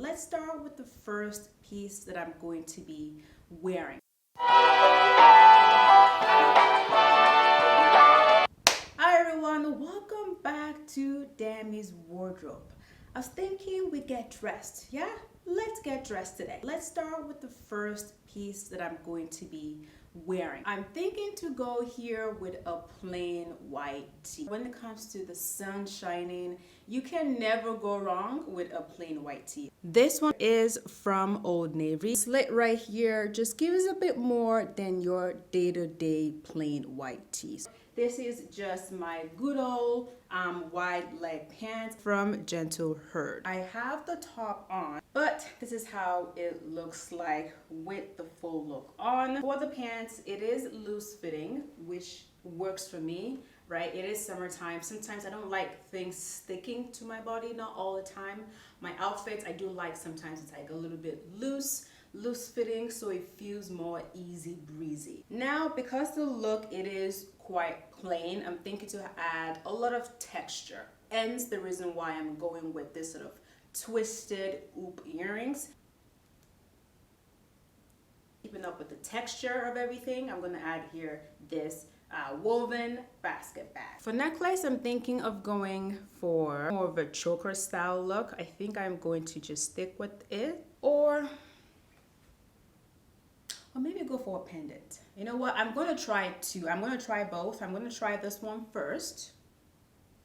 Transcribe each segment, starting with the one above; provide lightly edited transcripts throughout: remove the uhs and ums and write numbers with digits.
Let's start with the first piece that I'm going to be wearing. Hi everyone, welcome back to Dammy's Wardrobe. I was thinking we get dressed, yeah? Let's get dressed today. Let's start with the first piece that I'm going to be wearing. I'm thinking to go here with a plain white tee. When it comes to the sun shining, you can never go wrong with a plain white tee. This one is from Old Navy. Slit right here just gives a bit more than your day-to-day plain white tee. This is just my good old wide leg pants from Gentle Herd. I have the top on, but this is how it looks like with the full look on. For the pants, it is loose fitting, which works for me, right? It is summertime. Sometimes I don't like things sticking to my body, not all the time. My outfits, I do like sometimes it's like a little bit loose fitting, so it feels more easy breezy. Now, because the look, it is quite plain, I'm thinking to add a lot of texture. Hence the reason why I'm going with this sort of twisted hoop earrings. Keeping up with the texture of everything, I'm going to add here this woven basket bag. For necklace, I'm thinking of going for more of a choker style look. I think I'm going to just stick with it, or maybe go for a pendant. You know what? I'm going to try two. I'm going to try both. I'm going to try this one first.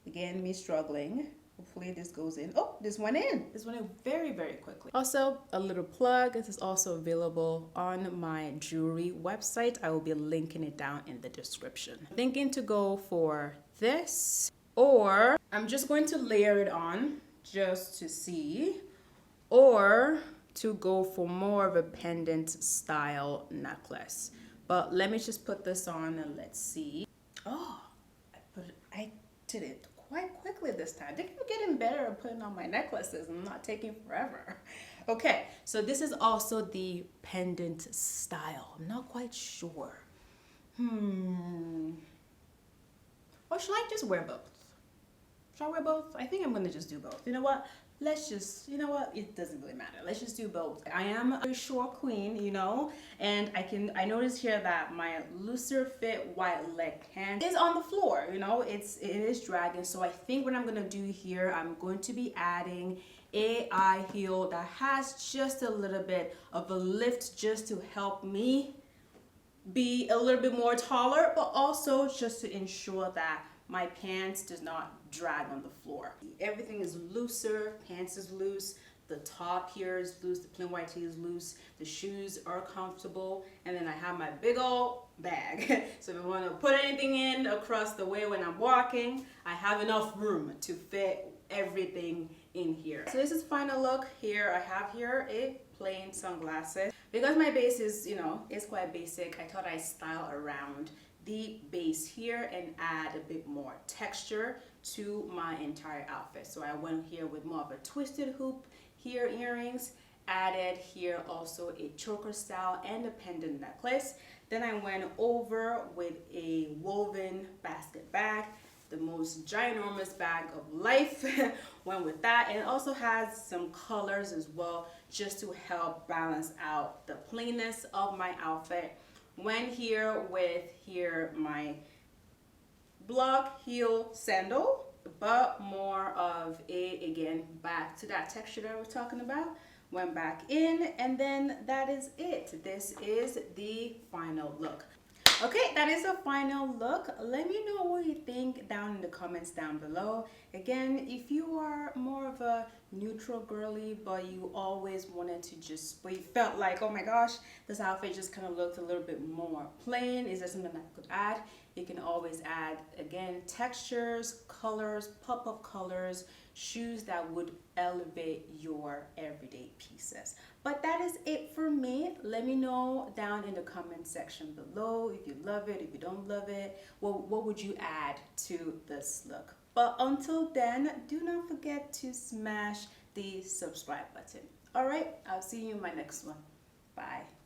Again, me struggling. Hopefully this goes in. Oh, this went in. This went in very, very quickly. Also, a little plug. This is also available on my jewelry website. I will be linking it down in the description. I'm thinking to go for this, or I'm just going to layer it on just to see, or to go for more of a pendant style necklace. But let me just put this on and let's see. Oh, I did it quite quickly this time. I think I'm getting better at putting on my necklaces. I'm not taking forever. Okay, so this is also the pendant style. I'm not quite sure. Or should I just wear both? Should I wear both? I think I'm gonna just do both. You know what? Let's just, you know what? It doesn't really matter. Let's just do both. I am a short queen, you know, and I noticed here that my looser fit white leg pant is on the floor, you know, it is dragging. So I think what I'm gonna do here, I'm going to be adding a high heel that has just a little bit of a lift just to help me be a little bit more taller, but also just to ensure that my pants does not drag on the floor. Everything is looser, pants is loose, the top here is loose, the plain white tee is loose, the shoes are comfortable, and then I have my big old bag. So if I want to put anything in across the way when I'm walking, I have enough room to fit everything in here. So this is final look. Here I have here a plain sunglasses. Because my base is, you know, it's quite basic, I thought I'd style around the base here and add a bit more texture to my entire outfit. So I went here with more of a twisted hoop here earrings, added here also a choker style and a pendant necklace. Then I went over with a woven basket bag, the most ginormous bag of life. Went with that, and it also has some colors as well just to help balance out the plainness of my outfit. Went here with my block heel sandal, but more of a, again, back to that texture that I was talking about. Went back in, and then that is it. This is the final look. Okay, that is a final look. Let me know what you think down in the comments down below. Again, if you are more of a neutral girly, but you always wanted to just, but you felt like, oh my gosh, this outfit just kind of looked a little bit more plain, is there something I could add? You can always add, again, textures, colors, pop-up colors, shoes that would elevate your everyday pieces. But that is it for me. Let me know down in the comment section below if you love it, if you don't love it. What would you add to this look? But until then, do not forget to smash the subscribe button. All right, I'll see you in my next one. Bye.